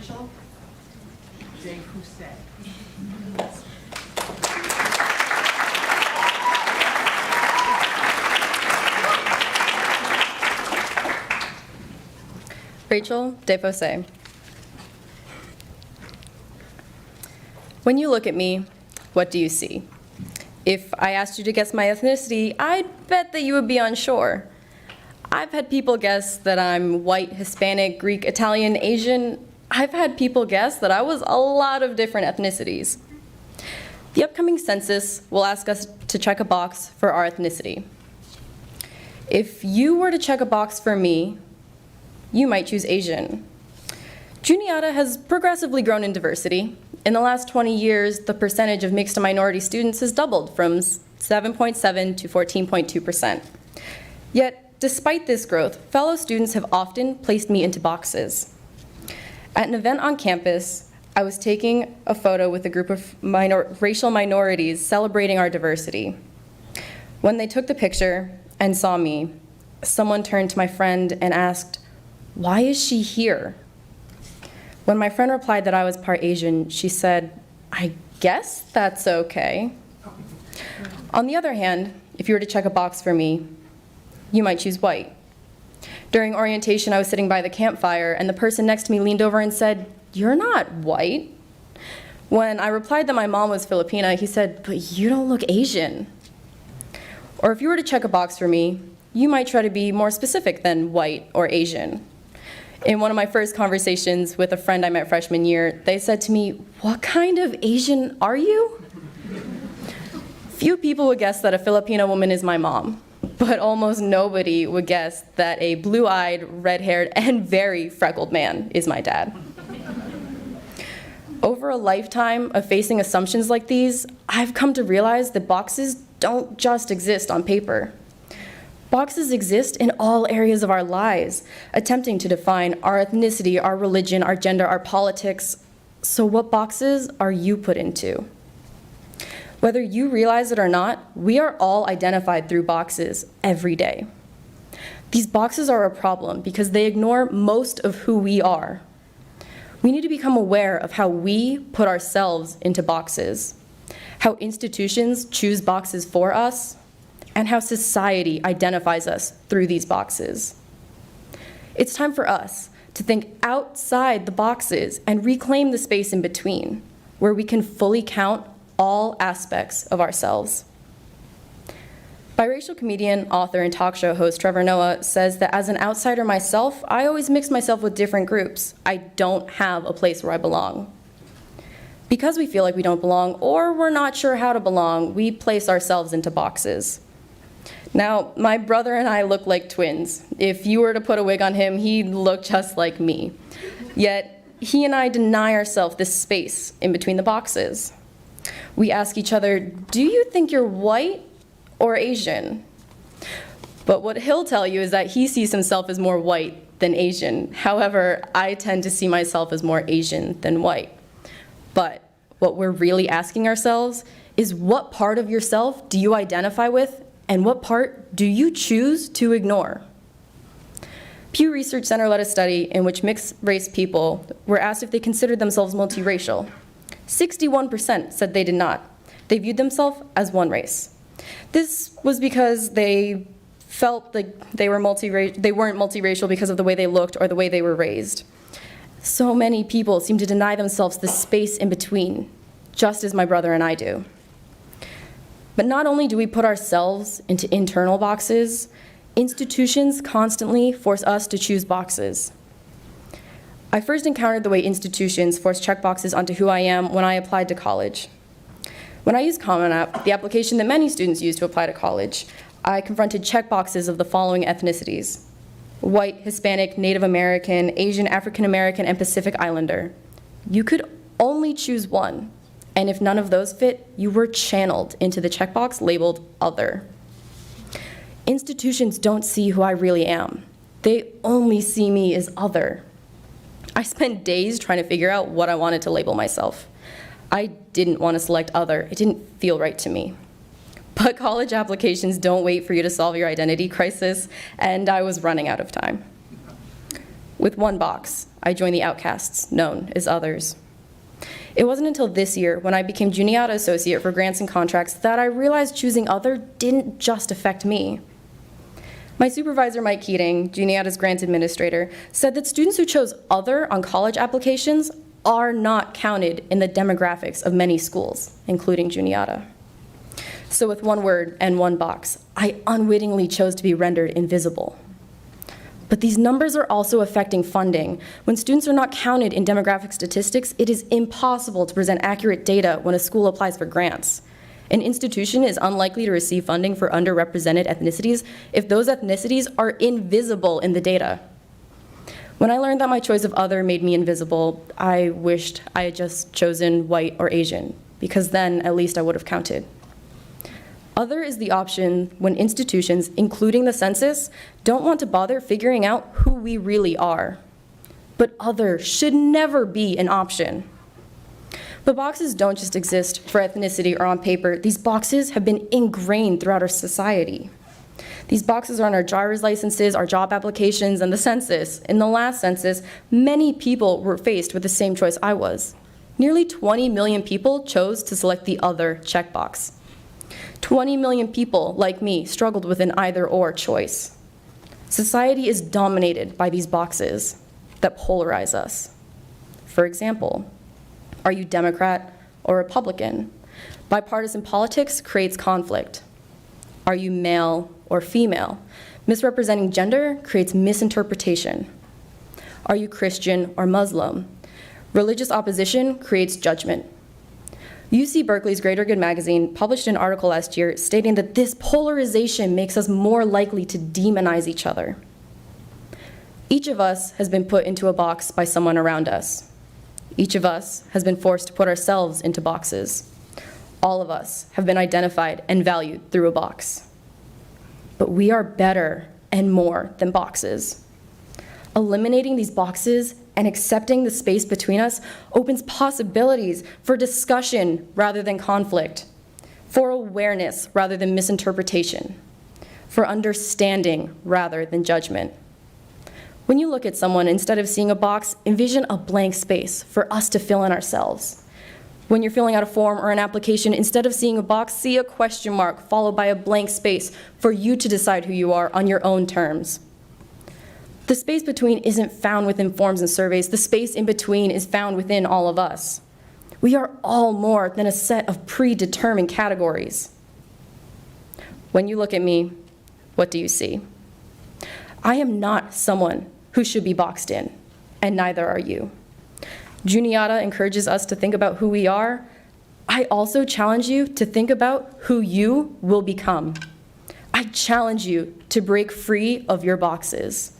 Rachel DesFosses. Rachel DesFosses. When you look at me, what do you see? If I asked you to guess my ethnicity, I'd bet that you would be unsure. I've had people guess that I'm white, Hispanic, Greek, Italian, Asian. I've had people guess that I was a lot of different ethnicities. The upcoming census will ask us to check a box for our ethnicity. If you were to check a box for me, you might choose Asian. Juniata has progressively grown in diversity. In the last 20 years, the percentage of mixed and minority students has doubled from 7.7 to 14.2%. Yet, despite this growth, fellow students have often placed me into boxes. At an event on campus, I was taking a photo with a group of racial minorities celebrating our diversity. When they took the picture and saw me, someone turned to my friend and asked, "Why is she here?" When my friend replied that I was part Asian, she said, "I guess that's okay." On the other hand, if you were to check a box for me, you might choose white. During orientation, I was sitting by the campfire, and the person next to me leaned over and said, "You're not white." When I replied that my mom was Filipina, he said, "But you don't look Asian." Or if you were to check a box for me, you might try to be more specific than white or Asian. In one of my first conversations with a friend I met freshman year, they said to me, "What kind of Asian are you?" Few people would guess that a Filipina woman is my mom, but almost nobody would guess that a blue-eyed, red-haired, and very freckled man is my dad. Over a lifetime of facing assumptions like these, I've come to realize that boxes don't just exist on paper. Boxes exist in all areas of our lives, attempting to define our ethnicity, our religion, our gender, our politics. So what boxes are you put into? Whether you realize it or not, we are all identified through boxes every day. These boxes are a problem because they ignore most of who we are. We need to become aware of how we put ourselves into boxes, how institutions choose boxes for us, and how society identifies us through these boxes. It's time for us to think outside the boxes and reclaim the space in between, where we can fully count all aspects of ourselves. Biracial comedian, author, and talk show host Trevor Noah says that as an outsider myself, I always mix myself with different groups. I don't have a place where I belong. Because we feel like we don't belong, or we're not sure how to belong, we place ourselves into boxes. Now, my brother and I look like twins. If you were to put a wig on him, he'd look just like me. Yet, he and I deny ourselves this space in between the boxes. We ask each other, "Do you think you're white or Asian?" But what he'll tell you is that he sees himself as more white than Asian. However, I tend to see myself as more Asian than white. But what we're really asking ourselves is, what part of yourself do you identify with, and what part do you choose to ignore? Pew Research Center led a study in which mixed-race people were asked if they considered themselves multiracial. 61% said they did not. They viewed themselves as one race. This was because they felt like they weren't multiracial because of the way they looked or the way they were raised. So many people seem to deny themselves the space in between, just as my brother and I do. But not only do we put ourselves into internal boxes, institutions constantly force us to choose boxes. I first encountered the way institutions force checkboxes onto who I am when I applied to college. When I used Common App, the application that many students use to apply to college, I confronted checkboxes of the following ethnicities: white, Hispanic, Native American, Asian, African American, and Pacific Islander. You could only choose one. And if none of those fit, you were channeled into the checkbox labeled Other. Institutions don't see who I really am. They only see me as other. I spent days trying to figure out what I wanted to label myself. I didn't want to select other. It didn't feel right to me. But college applications don't wait for you to solve your identity crisis, and I was running out of time. With one box, I joined the outcasts, known as others. It wasn't until this year, when I became Juniata Associate for Grants and Contracts, that I realized choosing other didn't just affect me. My supervisor, Mike Keating, Juniata's grant administrator, said that students who chose other on college applications are not counted in the demographics of many schools, including Juniata. So with one word and one box, I unwittingly chose to be rendered invisible. But these numbers are also affecting funding. When students are not counted in demographic statistics, it is impossible to present accurate data when a school applies for grants. An institution is unlikely to receive funding for underrepresented ethnicities if those ethnicities are invisible in the data. When I learned that my choice of other made me invisible, I wished I had just chosen white or Asian, because then at least I would have counted. Other is the option when institutions, including the census, don't want to bother figuring out who we really are. But other should never be an option. But boxes don't just exist for ethnicity or on paper. These boxes have been ingrained throughout our society. These boxes are on our driver's licenses, our job applications, and the census. In the last census, many people were faced with the same choice I was. Nearly 20 million people chose to select the other checkbox. 20 million people, like me, struggled with an either-or choice. Society is dominated by these boxes that polarize us. For example, are you Democrat or Republican? Bipartisan politics creates conflict. Are you male or female? Misrepresenting gender creates misinterpretation. Are you Christian or Muslim? Religious opposition creates judgment. UC Berkeley's Greater Good magazine published an article last year stating that this polarization makes us more likely to demonize each other. Each of us has been put into a box by someone around us. Each of us has been forced to put ourselves into boxes. All of us have been identified and valued through a box. But we are better and more than boxes. Eliminating these boxes and accepting the space between us opens possibilities for discussion rather than conflict, for awareness rather than misinterpretation, for understanding rather than judgment. When you look at someone, instead of seeing a box, envision a blank space for us to fill in ourselves. When you're filling out a form or an application, instead of seeing a box, see a question mark followed by a blank space for you to decide who you are on your own terms. The space between isn't found within forms and surveys. The space in between is found within all of us. We are all more than a set of predetermined categories. When you look at me, what do you see? I am not someone who should be boxed in, and neither are you. Juniata encourages us to think about who we are. I also challenge you to think about who you will become. I challenge you to break free of your boxes.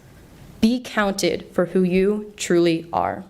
Be counted for who you truly are.